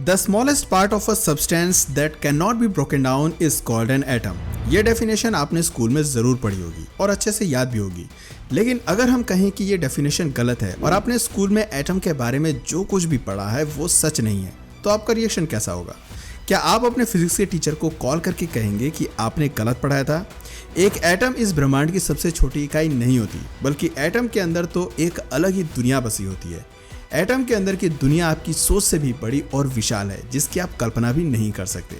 The smallest part of a substance that can not be broken down is called an atom. ये definition आपने school में ज़रूर पढ़ी होगी और अच्छे से याद भी होगी। लेकिन अगर हम कहें कि ये डेफिनेशन गलत है और आपने स्कूल में एटम के बारे में जो कुछ भी पढ़ा है वो सच नहीं है, तो आपका रिएक्शन कैसा होगा? क्या आप अपने फिजिक्स के टीचर को कॉल करके कहेंगे कि आपने गलत पढ़ाया था? एक एटम इस ब्रह्मांड की सबसे छोटी इकाई नहीं होती, बल्कि एटम के अंदर तो एक अलग ही दुनिया बसी होती है। एटम के अंदर की दुनिया आपकी सोच से भी बड़ी और विशाल है, जिसकी आप कल्पना भी नहीं कर सकते।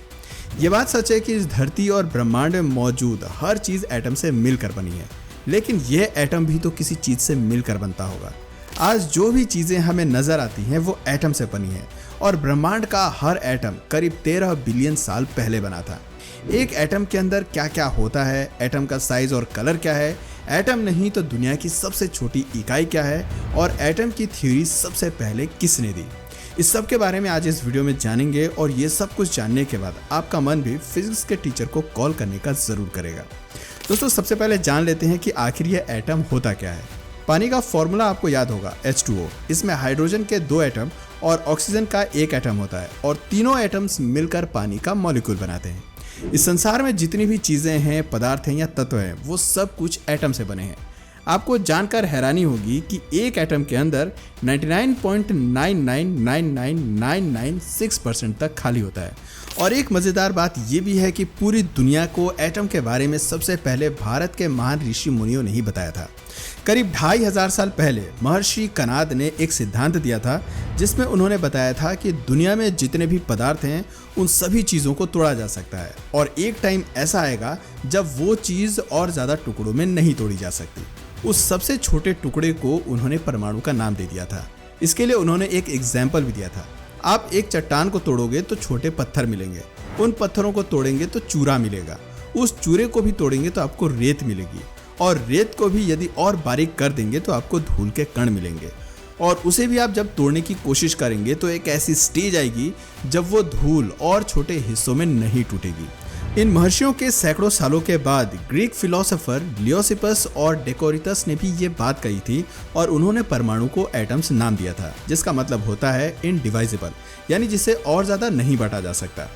ये बात सच है कि इस धरती और ब्रह्मांड में मौजूद हर चीज़ एटम से मिलकर बनी है, लेकिन यह एटम भी तो किसी चीज़ से मिलकर बनता होगा। आज जो भी चीज़ें हमें नज़र आती हैं वो एटम से बनी है और ब्रह्मांड का हर एटम करीब 13 बिलियन साल पहले बना था। एक एटम के अंदर क्या क्या होता है, एटम का साइज और कलर क्या है, एटम नहीं तो दुनिया की सबसे छोटी इकाई क्या है और एटम की थ्योरी सबसे पहले किसने दी, इस सब के बारे में आज इस वीडियो में जानेंगे। और ये सब कुछ जानने के बाद आपका मन भी फिजिक्स के टीचर को कॉल करने का ज़रूर करेगा। दोस्तों, सबसे पहले जान लेते हैं कि आखिर यह एटम होता क्या है। पानी का फॉर्मूला आपको याद होगा, H2O। इसमें हाइड्रोजन के 2 एटम और ऑक्सीजन का 1 एटम होता है और तीनों एटम्स मिलकर पानी का मॉलिक्यूल बनाते हैं। इस संसार में जितनी भी चीज़ें हैं, पदार्थ हैं या तत्व हैं, वो सब कुछ एटम से बने हैं। आपको जानकर हैरानी होगी कि एक एटम के अंदर 99.999996% तक खाली होता है। और एक मज़ेदार बात यह भी है कि पूरी दुनिया को एटम के बारे में सबसे पहले भारत के महान ऋषि मुनियों ने ही बताया था। करीब 2500 साल पहले महर्षि कनाद ने एक सिद्धांत दिया था, जिसमें उन्होंने बताया था कि दुनिया में जितने भी पदार्थ हैं उन सभी चीज़ों को तोड़ा जा सकता है और एक टाइम ऐसा आएगा जब वो चीज़ और ज़्यादा टुकड़ों में नहीं तोड़ी जा सकती। उस सबसे छोटे टुकड़े को उन्होंने परमाणु का नाम दे दिया था। इसके लिए उन्होंने एक एग्जाम्पल भी दिया था। आप एक चट्टान को तोड़ोगे तो छोटे पत्थर मिलेंगे, उन पत्थरों को तोड़ेंगे तो चूरा मिलेगा, उस चूरे को भी तोड़ेंगे तो आपको रेत मिलेगी और रेत को भी यदि और बारीक कर देंगे तो आपको धूल के कण मिलेंगे और उसे भी आप जब तोड़ने की कोशिश करेंगे तो एक ऐसी स्टेज आएगी जब वो धूल और छोटे हिस्सों में नहीं टूटेगी। इन महर्षियों के सैकड़ों सालों के बाद ग्रीक फिलोसोफर लियोसिपस और डेकोरिटस ने भी ये बात कही थी और उन्होंने परमाणु को एटम्स नाम दिया था, जिसका मतलब होता है इनडिवाइजिबल, यानी जिसे और ज़्यादा नहीं बांटा जा सकता।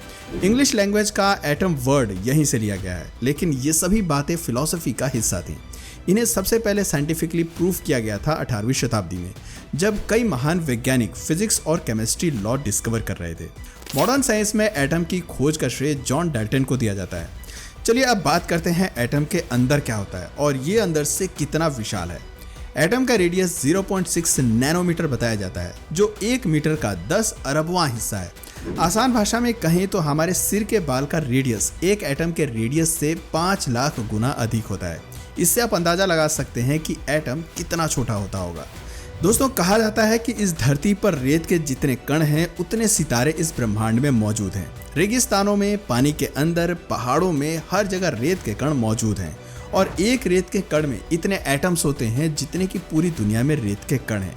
इंग्लिश लैंग्वेज का एटम वर्ड यहीं से लिया गया है, लेकिन ये सभी बातें फिलॉसफी का हिस्सा थी। इन्हें सबसे पहले साइंटिफिकली प्रूफ किया गया था 18वीं शताब्दी में, जब कई महान वैज्ञानिक फिजिक्स और केमिस्ट्री लॉ डिस्कवर कर रहे थे। मॉडर्न साइंस में एटम की खोज का श्रेय जॉन डाल्टन को दिया जाता है। चलिए अब बात करते हैं एटम के अंदर क्या होता है और ये अंदर से कितना विशाल है। एटम का रेडियस 0.6 नैनोमीटर बताया जाता है, जो 1 मीटर का 10 अरबवां हिस्सा है। आसान भाषा में कहें तो हमारे सिर के बाल का रेडियस एक एटम के रेडियस से 5 लाख गुना अधिक होता है। इससे आप अंदाजा लगा सकते हैं कि एटम कितना छोटा होता होगा। दोस्तों, कहा जाता है कि इस धरती पर रेत के जितने कण हैं उतने सितारे इस ब्रह्मांड में मौजूद हैं। रेगिस्तानों में, पानी के अंदर, पहाड़ों में हर जगह रेत के कण मौजूद हैं और एक रेत के कण में इतने एटम्स होते हैं जितने की पूरी दुनिया में रेत के कण हैं।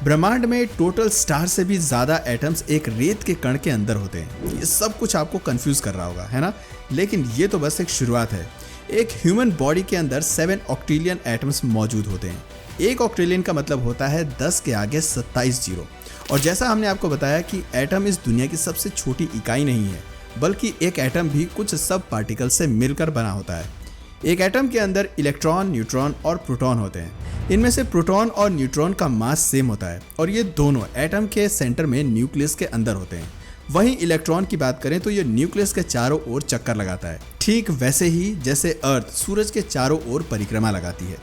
ब्रह्मांड में टोटल स्टार से भी ज़्यादा एटम्स एक रेत के कण के अंदर होते हैं। ये सब कुछ आपको कंफ्यूज कर रहा होगा, है ना? लेकिन ये तो बस एक शुरुआत है। एक ह्यूमन बॉडी के अंदर 7 ऑक्टेलियन एटम्स मौजूद होते हैं। एक ऑक्टेलियन का मतलब होता है 10 के आगे 27 जीरो। और जैसा हमने आपको बताया कि एटम इस दुनिया की सबसे छोटी इकाई नहीं है, बल्कि एक एटम भी कुछ सब पार्टिकल से मिलकर बना होता है। एक एटम के अंदर इलेक्ट्रॉन, न्यूट्रॉन और प्रोटॉन होते हैं। इनमें से प्रोटॉन और न्यूट्रॉन का मास सेम होता है और ये दोनों एटम के सेंटर में न्यूक्लियस के अंदर होते हैं। वहीं इलेक्ट्रॉन की बात करें तो ये न्यूक्लियस के चारों ओर चक्कर लगाता है, ठीक वैसे ही जैसे अर्थ सूरज के चारों ओर परिक्रमा लगाती है।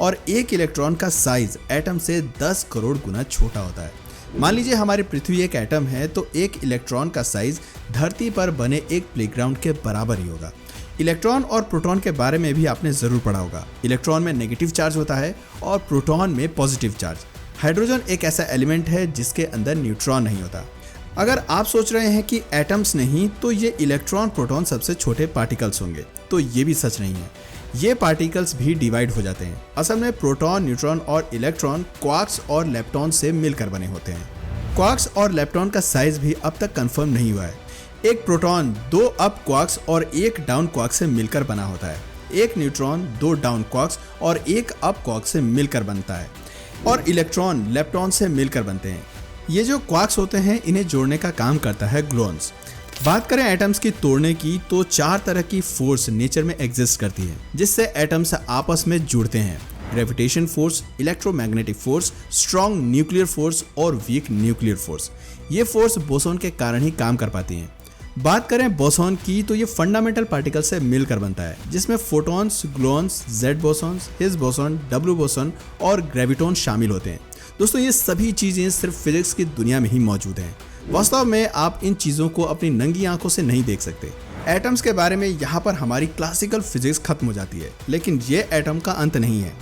और एक इलेक्ट्रॉन का साइज एटम से 10 करोड़ गुना छोटा होता है। मान लीजिए हमारी पृथ्वी एक एटम है तो एक इलेक्ट्रॉन का साइज धरती पर बने एक प्लेग्राउंड के बराबर ही होगा। इलेक्ट्रॉन और प्रोटॉन के बारे में भी आपने ज़रूर पढ़ा होगा। इलेक्ट्रॉन में नेगेटिव चार्ज होता है और प्रोटॉन में पॉजिटिव चार्ज। हाइड्रोजन एक ऐसा एलिमेंट है जिसके अंदर न्यूट्रॉन नहीं होता। अगर आप सोच रहे हैं कि एटम्स नहीं तो ये इलेक्ट्रॉन, प्रोटॉन सबसे छोटे पार्टिकल्स होंगे, तो ये भी सच नहीं है। ये पार्टिकल्स भी डिवाइड हो जाते हैं। असल में प्रोटॉन, न्यूट्रॉन और इलेक्ट्रॉन क्वार्क्स और लेप्टॉन से मिलकर बने होते हैं। क्वार्क्स और लेप्टॉन का साइज भी अब तक कंफर्म नहीं हुआ है। एक प्रोटॉन 2 अप क्वार्क्स और 1 डाउन क्वार्क से मिलकर बना होता है। एक न्यूट्रॉन 2 डाउन क्वार्क्स और 1 अप क्वार्क से मिलकर बनता है और इलेक्ट्रॉन लेप्टॉन से मिलकर बनते हैं। ये जो क्वार्क्स होते हैं इन्हें जोड़ने का काम करता है ग्लूऑन्स। बात करें एटम्स की तोड़ने की तो 4 तरह की फोर्स नेचर में एग्जिस्ट करती है जिससे एटम्स आपस में जुड़ते हैं। Gravitation force, electromagnetic force, strong nuclear force और वीक न्यूक्लियर फोर्स। ये फोर्स बोसॉन के कारण ही काम कर पाती हैं। बात करें बोसॉन की तो ये फंडामेंटल पार्टिकल से मिलकर बनता है जिसमें photons, gluons, Z bosons, Higgs boson, W boson और ग्रेविटॉन शामिल होते हैं। दोस्तों ये सभी चीजें सिर्फ फिजिक्स की दुनिया में ही मौजूद हैं। वास्तव में आप इन चीजों को अपनी नंगी आंखों से नहीं देख सकते। एटम्स के बारे में यहाँ पर हमारी क्लासिकल फिजिक्स खत्म हो जाती है, लेकिन ये एटम का अंत नहीं है।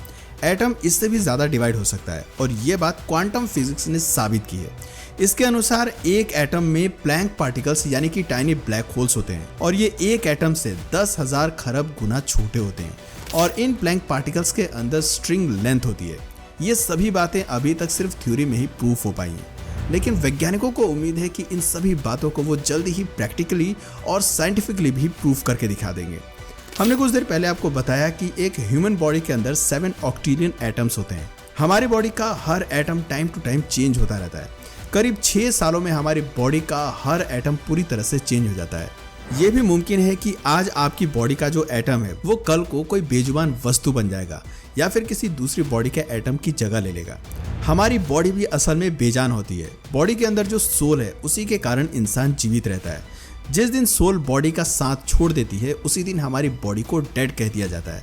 एटम इससे भी ज्यादा डिवाइड हो सकता है और ये बात क्वांटम फिजिक्स ने साबित की है। इसके अनुसार एक एटम में प्लैंक पार्टिकल्स यानी कि टाइनी ब्लैक होल्स होते हैं और ये एक एटम से 10,000 खरब गुना छोटे होते हैं और इन प्लैंक पार्टिकल्स के अंदर स्ट्रिंग लेंथ होती है। ये सभी बातें अभी तक सिर्फ थ्योरी में ही प्रूफ हो पाई हैं, लेकिन वैज्ञानिकों को उम्मीद है कि इन सभी बातों को वो जल्दी ही प्रैक्टिकली और साइंटिफिकली भी प्रूफ करके दिखा देंगे। हमने कुछ देर पहले आपको बताया कि एक ह्यूमन बॉडी के अंदर 7 ऑक्टेलियन एटम्स होते हैं। हमारी बॉडी का हर atom time to time change होता रहता है। करीब 6 सालों में हमारी बॉडी का हर एटम पूरी तरह से चेंज हो जाता है। ये भी मुमकिन है कि आज आपकी बॉडी का जो एटम है वो कल को कोई बेजुबान वस्तु बन जाएगा या फिर किसी दूसरी बॉडी के एटम की जगह ले लेगा। हमारी बॉडी भी असल में बेजान होती है। बॉडी के अंदर जो सोल है उसी के कारण इंसान जीवित रहता है। जिस दिन सोल बॉडी का साथ छोड़ देती है उसी दिन हमारी बॉडी को डेड कह दिया जाता है।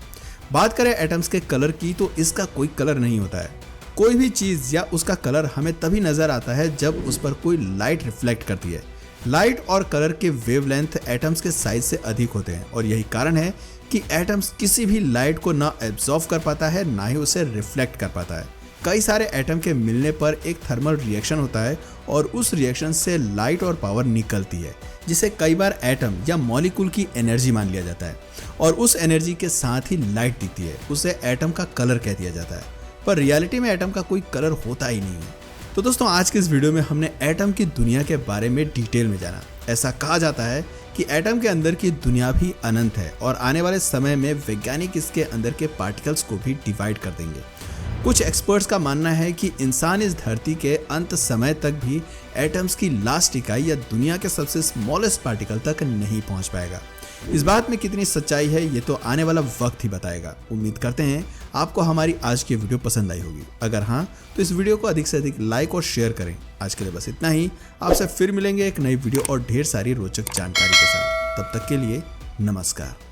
बात करें एटम्स के कलर की तो इसका कोई कलर नहीं होता है। कोई भी चीज या उसका कलर हमें तभी नजर आता है जब उस पर कोई लाइट रिफ्लेक्ट करती है। लाइट और कलर के वेवलेंथ एटम्स के साइज से अधिक होते हैं और यही कारण है कि एटम्स किसी भी लाइट को ना एब्जॉर्व कर पाता है ना ही उसे रिफ्लेक्ट कर पाता है। कई सारे एटम के मिलने पर एक थर्मल रिएक्शन होता है और उस रिएक्शन से लाइट और पावर निकलती है जिसे कई बार एटम या मॉलिक्यूल की एनर्जी मान लिया जाता है और उस एनर्जी के साथ ही लाइट दिखती है। उसे एटम का कलर कह दिया जाता है, पर रियलिटी में एटम का कोई कलर होता ही नहीं है। तो दोस्तों आज के इस वीडियो में हमने एटम की दुनिया के बारे में डिटेल में जाना। ऐसा कहा जाता है कि एटम के अंदर की दुनिया भी अनंत है और आने वाले समय में वैज्ञानिक इसके अंदर के पार्टिकल्स को भी डिवाइड कर देंगे। कुछ एक्सपर्ट्स का मानना है कि इंसान इस धरती के अंत समय तक भी एटम्स की लास्ट इकाई या दुनिया के सबसे स्मॉलेस्ट पार्टिकल तक नहीं पहुंच पाएगा। इस बात में कितनी सच्चाई है ये तो आने वाला वक्त ही बताएगा। उम्मीद करते हैं आपको हमारी आज की वीडियो पसंद आई होगी। अगर हाँ तो इस वीडियो को अधिक से अधिक लाइक और शेयर करें। आज के लिए बस इतना ही। आपसे फिर मिलेंगे एक नई वीडियो और ढेर सारी रोचक जानकारी के साथ। तब तक के लिए नमस्कार।